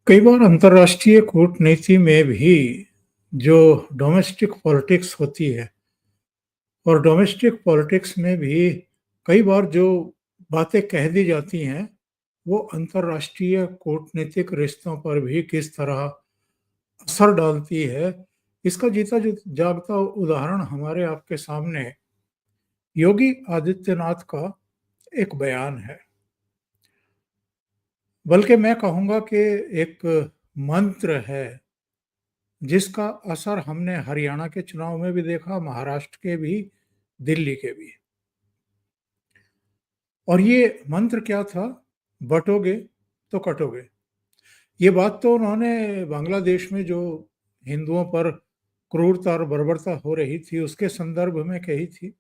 कई बार अंतर्राष्ट्रीय कूटनीति में भी जो डोमेस्टिक पॉलिटिक्स होती है और डोमेस्टिक पॉलिटिक्स में भी कई बार जो बातें कह दी जाती हैं, वो अंतर्राष्ट्रीय कूटनीतिक रिश्तों पर भी किस तरह असर डालती है, इसका जीता जागता उदाहरण हमारे आपके सामने योगी आदित्यनाथ का एक बयान है। बल्कि मैं कहूँगा कि एक मंत्र है जिसका असर हमने हरियाणा के चुनाव में भी देखा, महाराष्ट्र के भी, दिल्ली के भी। और ये मंत्र क्या था? बँटोगे तो कटोगे। ये बात तो उन्होंने बांग्लादेश में जो हिंदुओं पर क्रूरता और बर्बरता हो रही थी, उसके संदर्भ में कही थी।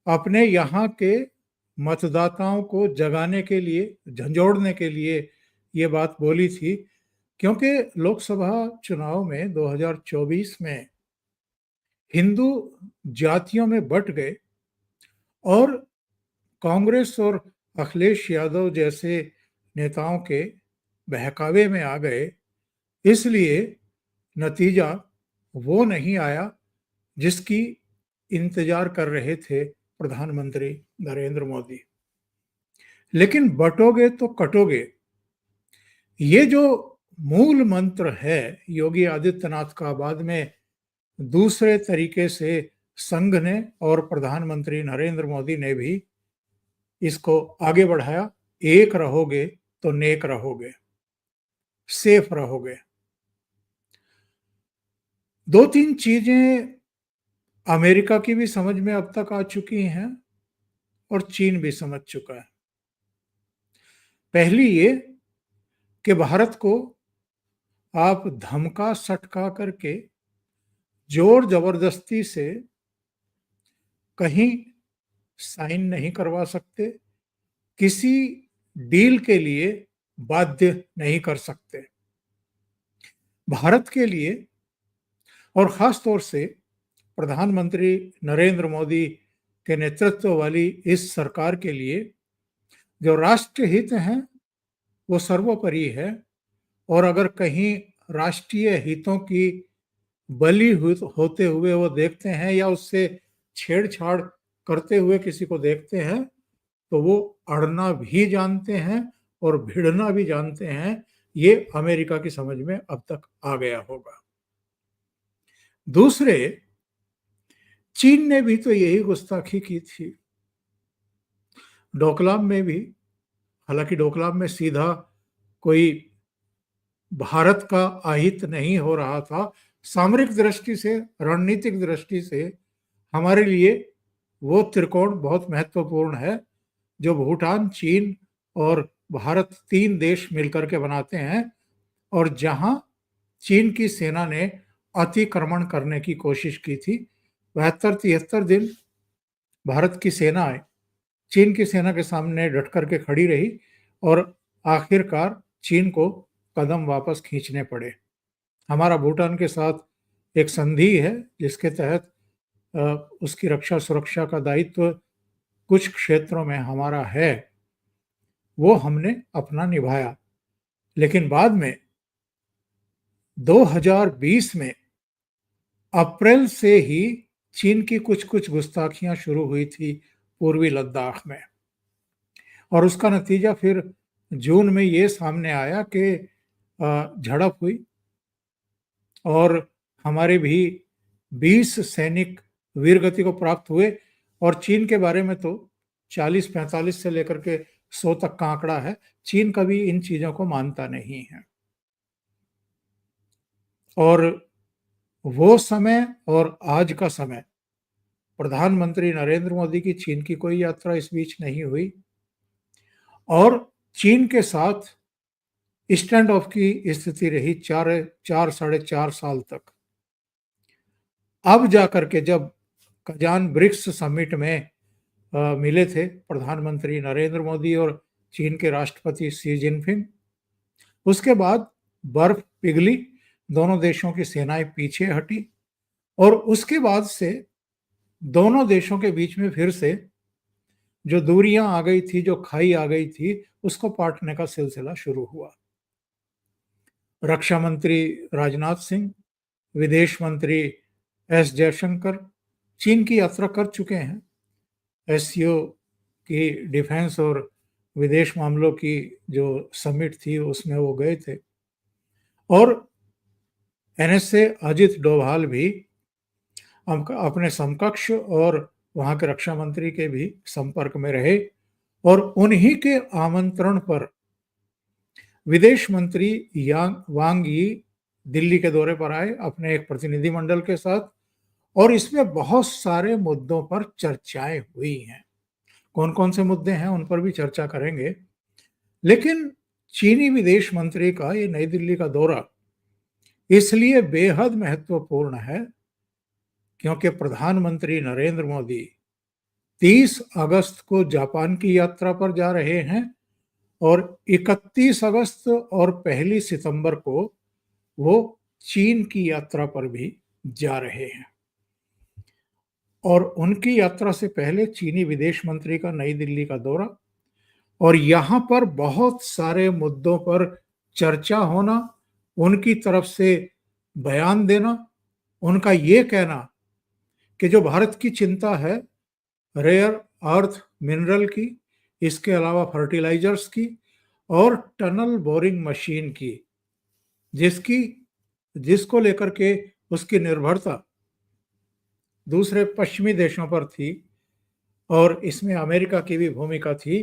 अपने यहाँ के मतदाताओं को जगाने के लिए, झंझोड़ने के लिए ये बात बोली थी, क्योंकि लोकसभा चुनाव में 2024 में हिंदू जातियों में बँट गए और कांग्रेस और अखिलेश यादव जैसे नेताओं के बहकावे में आ गए, इसलिए नतीजा वो नहीं आया जिसकी इंतजार कर रहे थे प्रधानमंत्री नरेंद्र मोदी। लेकिन बँटोगे तो कटोगे, ये जो मूल मंत्र है योगी आदित्यनाथ का, बाद में दूसरे तरीके से संघ ने और प्रधानमंत्री नरेंद्र मोदी ने भी इसको आगे बढ़ाया। एक रहोगे तो नेक रहोगे, सेफ रहोगे। 2-3 चीजें अमेरिका की भी समझ में अब तक आ चुकी हैं और चीन भी समझ चुका है। पहली ये कि भारत को आप धमका सटका करके जोर जबरदस्ती से कहीं साइन नहीं करवा सकते, किसी डील के लिए बाध्य नहीं कर सकते। भारत के लिए और खास तौर से प्रधानमंत्री नरेंद्र मोदी के नेतृत्व वाली इस सरकार के लिए जो राष्ट्र हित हैं वो सर्वोपरि है। और अगर कहीं राष्ट्रीय हितों की होते हुए वो देखते हैं या उससे छेड़छाड़ करते हुए किसी को देखते हैं, तो वो अड़ना भी जानते हैं और भिड़ना भी जानते हैं। ये अमेरिका की समझ में अब तक आ गया होगा। दूसरे, चीन ने भी तो यही गुस्ताखी की थी डोकलाम में भी। हालांकि डोकलाम में सीधा कोई भारत का अहित नहीं हो रहा था, सामरिक दृष्टि से, रणनीतिक दृष्टि से हमारे लिए वो त्रिकोण बहुत महत्वपूर्ण है जो भूटान, चीन और भारत 3 देश मिलकर के बनाते हैं, और जहां चीन की सेना ने अतिक्रमण करने की कोशिश की थी। 72-73 दिन भारत की सेनाएं चीन की सेना के सामने डट करके खड़ी रही और आखिरकार चीन को कदम वापस खींचने पड़े। हमारा भूटान के साथ एक संधि है जिसके तहत उसकी रक्षा सुरक्षा का दायित्व कुछ क्षेत्रों में हमारा है, वो हमने अपना निभाया। लेकिन बाद में 2020 में अप्रैल से ही चीन की कुछ कुछ गुस्ताखियां शुरू हुई थी पूर्वी लद्दाख में, और उसका नतीजा फिर जून में ये सामने आया कि झड़प हुई और हमारे भी 20 सैनिक वीरगति को प्राप्त हुए। और चीन के बारे में तो 40-45 से लेकर के 100 तक का आंकड़ा है। चीन कभी इन चीजों को मानता नहीं है। और वो समय और आज का समय, प्रधानमंत्री नरेंद्र मोदी की चीन की कोई यात्रा इस बीच नहीं हुई और चीन के साथ स्टैंड ऑफ की स्थिति रही 4-4.5 साल तक। अब जाकर के जब कजान ब्रिक्स समिट में मिले थे प्रधानमंत्री नरेंद्र मोदी और चीन के राष्ट्रपति शी जिनपिंग, उसके बाद बर्फ पिघली, दोनों देशों की सेनाएं पीछे हटी और उसके बाद से दोनों देशों के बीच में फिर से जो दूरियां आ गई थी, जो खाई आ गई थी, उसको पाटने का सिलसिला शुरू हुआ। रक्षा मंत्री राजनाथ सिंह, विदेश मंत्री एस जयशंकर चीन की यात्रा कर चुके हैं। एससीओ की डिफेंस और विदेश मामलों की जो समिट थी उसमें वो गए थे। और एनएसए अजित डोभाल भी अपने समकक्ष और वहां के रक्षा मंत्री के भी संपर्क में रहे और उन्हीं के आमंत्रण पर विदेश मंत्री यांग वांग यी दिल्ली के दौरे पर आए अपने एक प्रतिनिधिमंडल के साथ और इसमें बहुत सारे मुद्दों पर चर्चाएं हुई हैं। कौन कौन से मुद्दे हैं उन पर भी चर्चा करेंगे। लेकिन चीनी विदेश मंत्री का ये नई दिल्ली का दौरा इसलिए बेहद महत्वपूर्ण है क्योंकि प्रधानमंत्री नरेंद्र मोदी 30 अगस्त को जापान की यात्रा पर जा रहे हैं और 31 अगस्त और 1 सितंबर को वो चीन की यात्रा पर भी जा रहे हैं। और उनकी यात्रा से पहले चीनी विदेश मंत्री का नई दिल्ली का दौरा और यहाँ पर बहुत सारे मुद्दों पर चर्चा होना, उनकी तरफ से बयान देना, उनका ये कहना कि जो भारत की चिंता है रेयर अर्थ मिनरल की, इसके अलावा फर्टिलाइजर्स की और टनल बोरिंग मशीन की, जिसको लेकर के उसकी निर्भरता दूसरे पश्चिमी देशों पर थी और इसमें अमेरिका की भी भूमिका थी,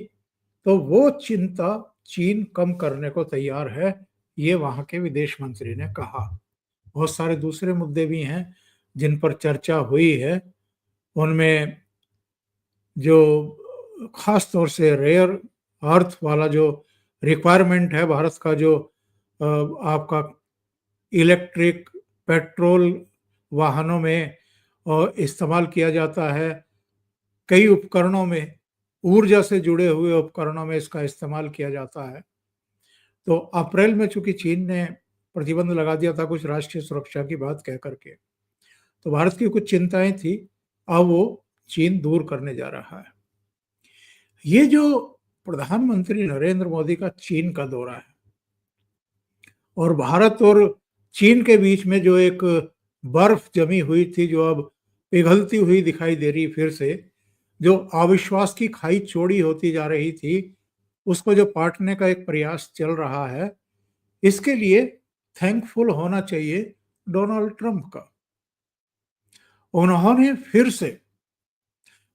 तो वो चिंता चीन कम करने को तैयार है, ये वहां के विदेश मंत्री ने कहा। बहुत सारे दूसरे मुद्दे भी हैं जिन पर चर्चा हुई है। उनमें जो खास तौर से रेयर अर्थ वाला जो रिक्वायरमेंट है भारत का, जो आपका इलेक्ट्रिक पेट्रोल वाहनों में इस्तेमाल किया जाता है, कई उपकरणों में, ऊर्जा से जुड़े हुए उपकरणों में इसका इस्तेमाल किया जाता है। तो अप्रैल में चूंकि चीन ने प्रतिबंध लगा दिया था कुछ राष्ट्रीय सुरक्षा की बात कह करके, तो भारत की कुछ चिंताएं थी, अब वो चीन दूर करने जा रहा है। ये जो प्रधानमंत्री नरेंद्र मोदी का चीन का दौरा है और भारत और चीन के बीच में जो एक बर्फ जमी हुई थी, जो अब पिघलती हुई दिखाई दे रही फिर से, जो अविश्वास की खाई चौड़ी होती जा रही थी, उसको जो पाटने का एक प्रयास चल रहा है, इसके लिए थैंकफुल होना चाहिए डोनाल्ड ट्रंप का। उन्होंने फिर से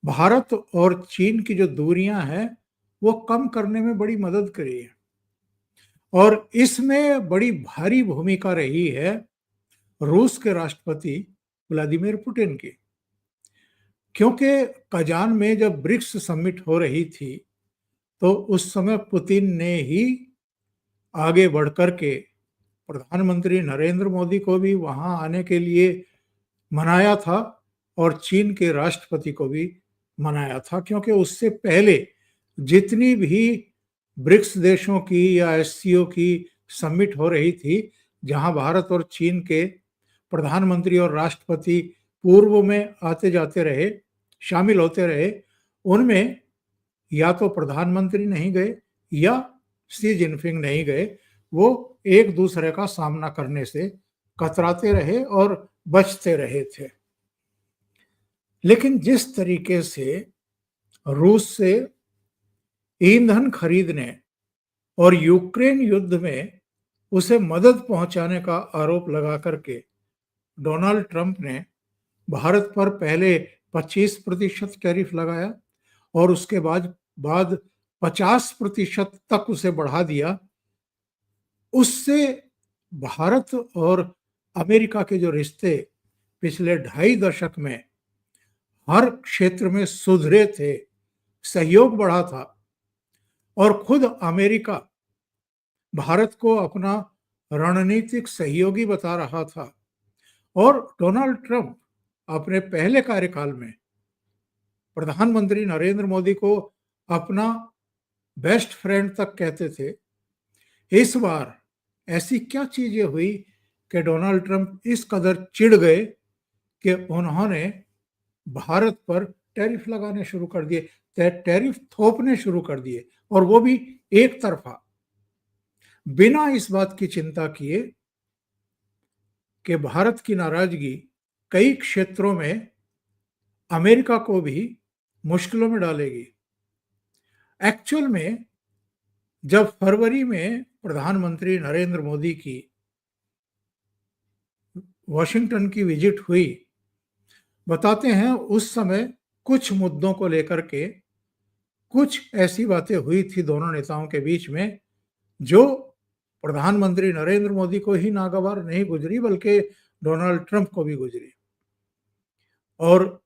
भारत और चीन की जो दूरियां हैं वो कम करने में बड़ी मदद करी है और इसमें बड़ी भारी भूमिका रही है रूस के राष्ट्रपति व्लादिमीर पुतिन की। क्योंकि कजान में जब ब्रिक्स समिट हो रही थी तो उस समय पुतिन ने ही आगे बढ़कर के प्रधानमंत्री नरेंद्र मोदी को भी वहां आने के लिए मनाया था और चीन के राष्ट्रपति को भी मनाया था, क्योंकि उससे पहले जितनी भी ब्रिक्स देशों की या एससीओ की समिट हो रही थी जहां भारत और चीन के प्रधानमंत्री और राष्ट्रपति पूर्व में आते जाते रहे, शामिल होते रहे, उनमें या तो प्रधानमंत्री नहीं गए या शी जिनपिंग नहीं गए, वो एक दूसरे का सामना करने से कतराते रहे और बचते रहे थे। लेकिन जिस तरीके से रूस से ईंधन खरीदने और यूक्रेन युद्ध में उसे मदद पहुंचाने का आरोप लगा करके डोनाल्ड ट्रंप ने भारत पर पहले 25% टैरिफ लगाया और उसके बाद 50% तक उसे बढ़ा दिया, उससे भारत और अमेरिका के जो रिश्ते पिछले 2.5 दशक में हर क्षेत्र में सुधरे थे, सहयोग बढ़ा था और खुद अमेरिका भारत को अपना रणनीतिक सहयोगी बता रहा था और डोनाल्ड ट्रंप अपने पहले कार्यकाल में प्रधानमंत्री नरेंद्र मोदी को अपना बेस्ट फ्रेंड तक कहते थे। इस बार ऐसी क्या चीजें हुई कि डोनाल्ड ट्रंप इस कदर चिढ़ गए कि उन्होंने भारत पर टैरिफ लगाने शुरू कर दिए, टैरिफ थोपने शुरू कर दिए, और वो भी एक तरफा, बिना इस बात की चिंता किए कि भारत की नाराजगी कई क्षेत्रों में अमेरिका को भी मुश्किलों में डालेगी। एक्चुअल में जब फरवरी में प्रधानमंत्री नरेंद्र मोदी की वॉशिंगटन की विजिट हुई, बताते हैं उस समय कुछ मुद्दों को लेकर के कुछ ऐसी बातें हुई थी दोनों नेताओं के बीच में जो प्रधानमंत्री नरेंद्र मोदी को ही नागवार नहीं गुजरी बल्कि डोनाल्ड ट्रंप को भी गुजरी। और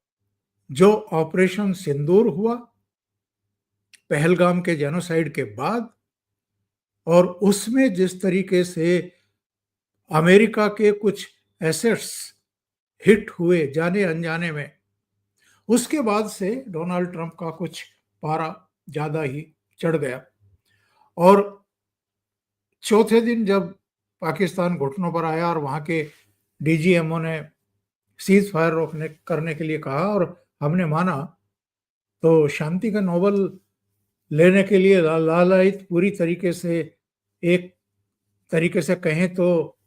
जो ऑपरेशन सिंदूर हुआ पहलगाम के जेनोसाइड के बाद, और उसमें जिस तरीके से अमेरिका के कुछ एसेट्स हिट हुए जाने अनजाने में, उसके बाद से डोनाल्ड ट्रंप का कुछ पारा ज्यादा ही चढ़ गया। और चौथे दिन जब पाकिस्तान घुटनों पर आया और वहां के डीजीएमओ ने सीज फायर रोकने करने के लिए कहा और हमने माना, तो शांति का नोबेल लेने के लिए लालायित पूरी तरीके से, एक तरीके से कहें तो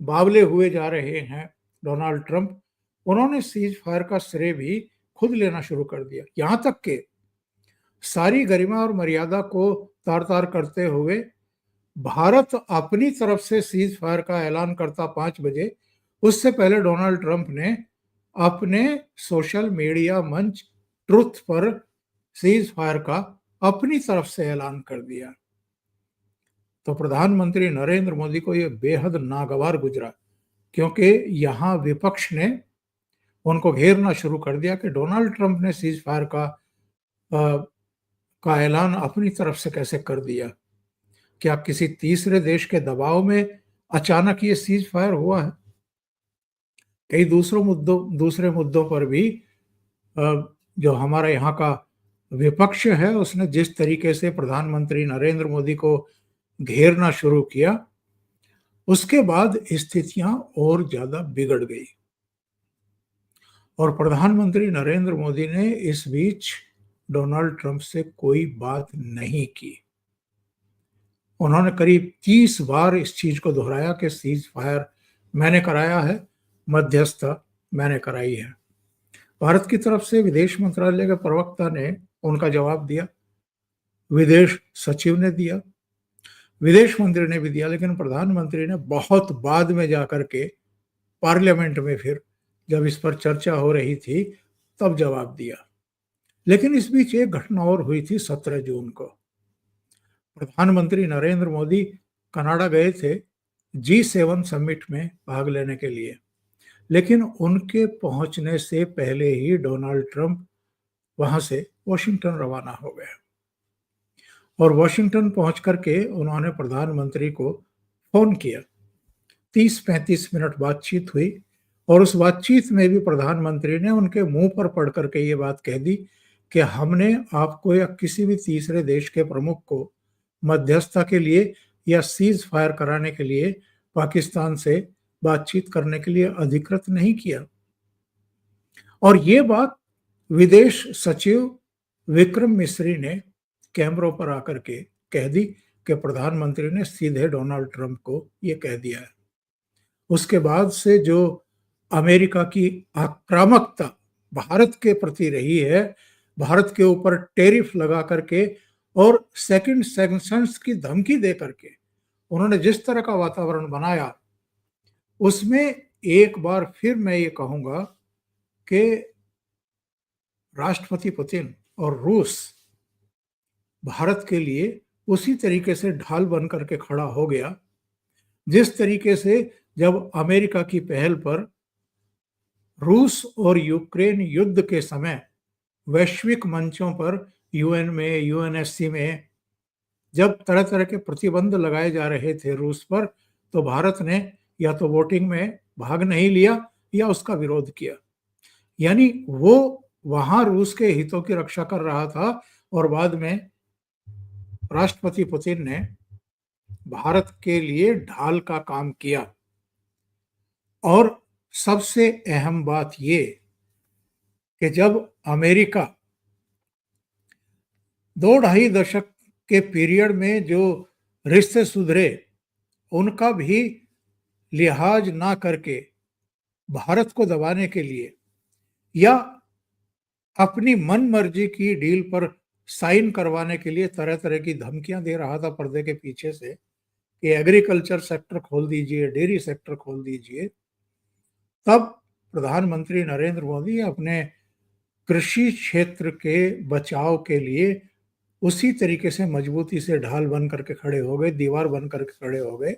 बावले हुए जा रहे हैं डोनाल्ड ट्रंप। उन्होंने सीज फायर का श्रेय भी खुद लेना शुरू कर दिया, यहां तक कि सारी गरिमा और मर्यादा को तार तार करते हुए भारत अपनी तरफ से सीज फायर का ऐलान करता 5 बजे, उससे पहले डोनाल्ड ट्रंप ने अपने सोशल मीडिया मंच ट्रुथ पर सीज फायर का अपनी तरफ से ऐलान कर दिया। तो प्रधानमंत्री नरेंद्र मोदी को यह बेहद नागवार गुजरा, क्योंकि यहां विपक्ष ने उनको घेरना शुरू कर दिया कि डोनाल्ड ट्रंप ने सीज फायर का ऐलान अपनी तरफ से कैसे कर दिया। क्या किसी तीसरे देश के दबाव में अचानक ये सीज फायर हुआ है? कई दूसरे मुद्दों पर भी जो हमारा यहाँ का विपक्ष है उसने जिस तरीके से प्रधानमंत्री नरेंद्र मोदी को घेरना शुरू किया, उसके बाद स्थितियां और ज्यादा बिगड़ गई। और प्रधानमंत्री नरेंद्र मोदी ने इस बीच डोनाल्ड ट्रंप से कोई बात नहीं की। उन्होंने करीब 30 बार इस चीज को दोहराया कि सीज फायर मैंने कराया है, मध्यस्थता मैंने कराई है। भारत की तरफ से विदेश मंत्रालय के प्रवक्ता ने उनका जवाब दिया, विदेश सचिव ने दिया, विदेश मंत्री ने भी दिया, लेकिन प्रधानमंत्री ने बहुत बाद में जाकर के पार्लियामेंट में फिर जब इस पर चर्चा हो रही थी तब जवाब दिया। लेकिन इस बीच एक घटना और हुई थी 17 जून को। प्रधानमंत्री नरेंद्र मोदी कनाडा गए थे G7 समिट में भाग लेने के लिए, लेकिन उनके पहुंचने से पहले ही डोनाल्ड ट्रंप वहां से वॉशिंगटन रवाना हो गए। और वॉशिंगटन पहुंच करके उन्होंने प्रधानमंत्री को फोन किया। 30-35 मिनट बातचीत हुई और उस बातचीत में भी प्रधानमंत्री ने उनके मुंह पर पढ़ करके ये बात कह दी कि हमने आपको या किसी भी तीसरे देश के प्रमुख को मध्यस्थता के लिए या सीज फायर कराने के लिए पाकिस्तान से बातचीत करने के लिए अधिकृत नहीं किया। और ये बात विदेश सचिव विक्रम मिस्री ने कैमरों पर आकर के कह दी कि प्रधानमंत्री ने सीधे डोनाल्ड ट्रंप को ये कह दिया है। उसके बाद से जो अमेरिका की आक्रामकता भारत के प्रति रही है, भारत के ऊपर टैरिफ लगा करके और सेकंड सैंक्शंस की धमकी दे करके उन्होंने जिस तरह का वातावरण बनाया, उसमें एक बार फिर मैं ये कहूंगा कि राष्ट्रपति पुतिन और रूस भारत के लिए उसी तरीके से ढाल बन करके खड़ा हो गया जिस तरीके से जब अमेरिका की पहल पर रूस और यूक्रेन युद्ध के समय वैश्विक मंचों पर यूएन में, यूएनएससी में जब तरह तरह के प्रतिबंध लगाए जा रहे थे रूस पर, तो भारत ने या तो वोटिंग में भाग नहीं लिया या उसका विरोध किया। यानी वो वहां रूस के हितों की रक्षा कर रहा था और बाद में राष्ट्रपति पुतिन ने भारत के लिए ढाल का काम किया। और सबसे अहम बात ये कि जब अमेरिका 2-2.5 दशक के पीरियड में जो रिश्ते सुधरे, उनका भी लिहाज ना करके भारत को दबाने के लिए या अपनी मनमर्जी की डील पर साइन करवाने के लिए तरह-तरह की धमकियां दे रहा था पर्दे के पीछे से कि एग्रीकल्चर सेक्टर खोल दीजिए, डेयरी सेक्टर खोल दीजिए। तब प्रधानमंत्री नरेंद्र मोदी अपने कृषि क्षेत्र के बचाव के लिए उसी तरीके से मजबूती से ढाल बन करके खड़े हो गए, दीवार बन करके खड़े हो गए,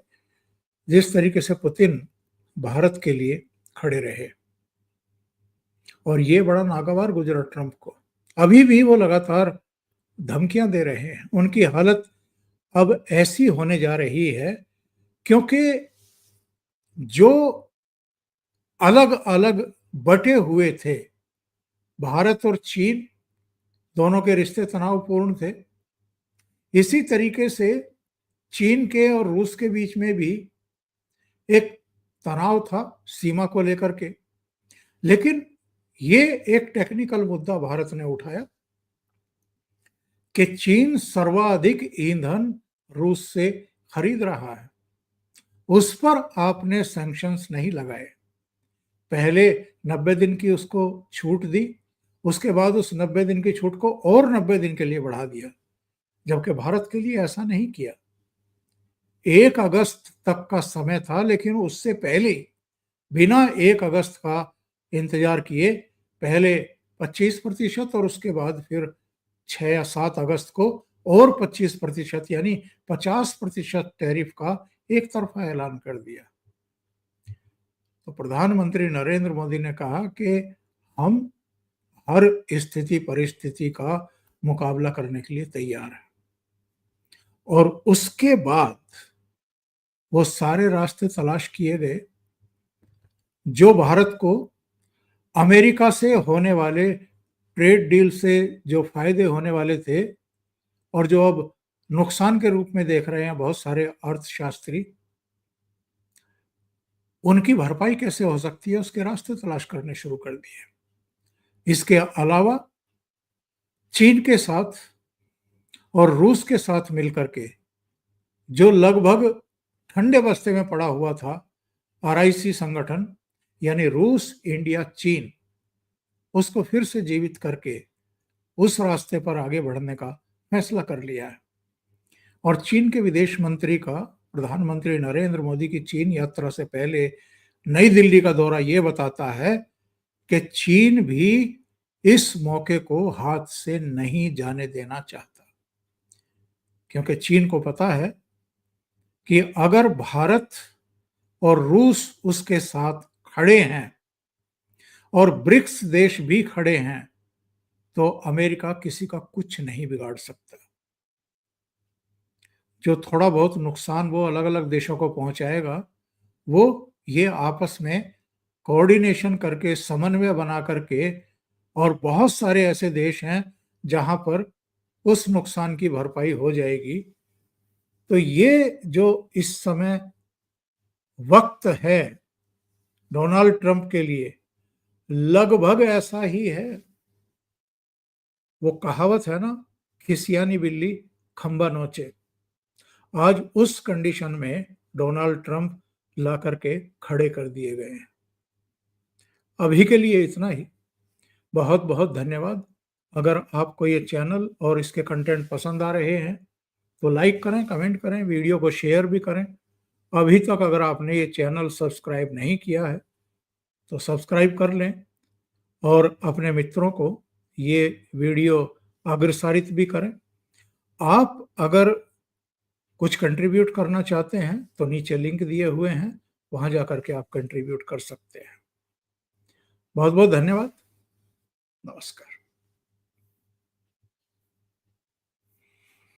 जिस तरीके से पुतिन भारत के लिए खड़े रहे। और ये बड़ा नागवार गुजरा ट्रंप को। अभी भी वो लगातार धमकियां दे रहे हैं। उनकी हालत अब ऐसी होने जा रही है क्योंकि जो अलग-अलग बटे हुए थे, भारत और चीन दोनों के रिश्ते तनावपूर्ण थे। इसी तरीके से चीन के और रूस के बीच में भी एक तनाव था सीमा को लेकर के। लेकिन ये एक टेक्निकल मुद्दा भारत ने उठाया कि चीन सर्वाधिक ईंधन रूस से खरीद रहा है। उस पर आपने सैंक्शंस नहीं लगाए। पहले 90 दिन की उसको छूट दी, उसके बाद उस 90 दिन की छूट को और 90 दिन के लिए बढ़ा दिया, जबकि भारत के लिए ऐसा नहीं किया। 1 अगस्त तक का समय था, लेकिन उससे पहले बिना 1 अगस्त का इंतजार किए पहले 25% और उसके बाद फिर 6 या 7 अगस्त को और 25% यानी 50% टैरिफ का एक तरफा ऐलान कर दिया। तो प्रधानमंत्री नरेंद्र मोदी ने कहा कि हम हर स्थिति परिस्थिति का मुकाबला करने के लिए तैयार हैं। और उसके बाद वो सारे रास्ते तलाश किए गए जो भारत को अमेरिका से होने वाले ट्रेड डील से जो फायदे होने वाले थे और जो अब नुकसान के रूप में देख रहे हैं बहुत सारे अर्थशास्त्री, उनकी भरपाई कैसे हो सकती है उसके रास्ते तलाश करने शुरू कर दिए। इसके अलावा चीन के साथ और रूस के साथ मिलकर के जो लगभग ठंडे बस्ते में पड़ा हुआ था आरआईसी संगठन यानी रूस, इंडिया, चीन, उसको फिर से जीवित करके उस रास्ते पर आगे बढ़ने का फैसला कर लिया है। और चीन के विदेश मंत्री का प्रधानमंत्री नरेंद्र मोदी की चीन यात्रा से पहले नई दिल्ली का दौरा ये बताता है कि चीन भी इस मौके को हाथ से नहीं जाने देना चाहता, क्योंकि चीन को पता है कि अगर भारत और रूस उसके साथ खड़े हैं और ब्रिक्स देश भी खड़े हैं तो अमेरिका किसी का कुछ नहीं बिगाड़ सकता। जो थोड़ा बहुत नुकसान वो अलग-अलग देशों को पहुंचाएगा, वो ये आपस में कोऑर्डिनेशन करके, समन्वय बना करके, और बहुत सारे ऐसे देश हैं जहां पर उस नुकसान की भरपाई हो जाएगी। तो ये जो इस समय वक्त है डोनाल्ड ट्रंप के लिए, लगभग ऐसा ही है। वो कहावत है ना, खिसियानी बिल्ली खंबा नोचे। आज उस कंडीशन में डोनाल्ड ट्रंप ला करके खड़े कर दिए गए हैं। अभी के लिए इतना ही। बहुत बहुत धन्यवाद। अगर आपको ये चैनल और इसके कंटेंट पसंद आ रहे हैं तो लाइक करें, कमेंट करें, वीडियो को शेयर भी करें। अभी तक अगर आपने ये चैनल सब्सक्राइब नहीं किया है तो सब्सक्राइब कर लें और अपने मित्रों को ये वीडियो अग्रसारित भी करें। आप अगर कुछ कंट्रीब्यूट करना चाहते हैं तो नीचे लिंक दिए हुए हैं, वहां जाकर के आप कंट्रीब्यूट कर सकते हैं। बहुत बहुत धन्यवाद। नमस्कार।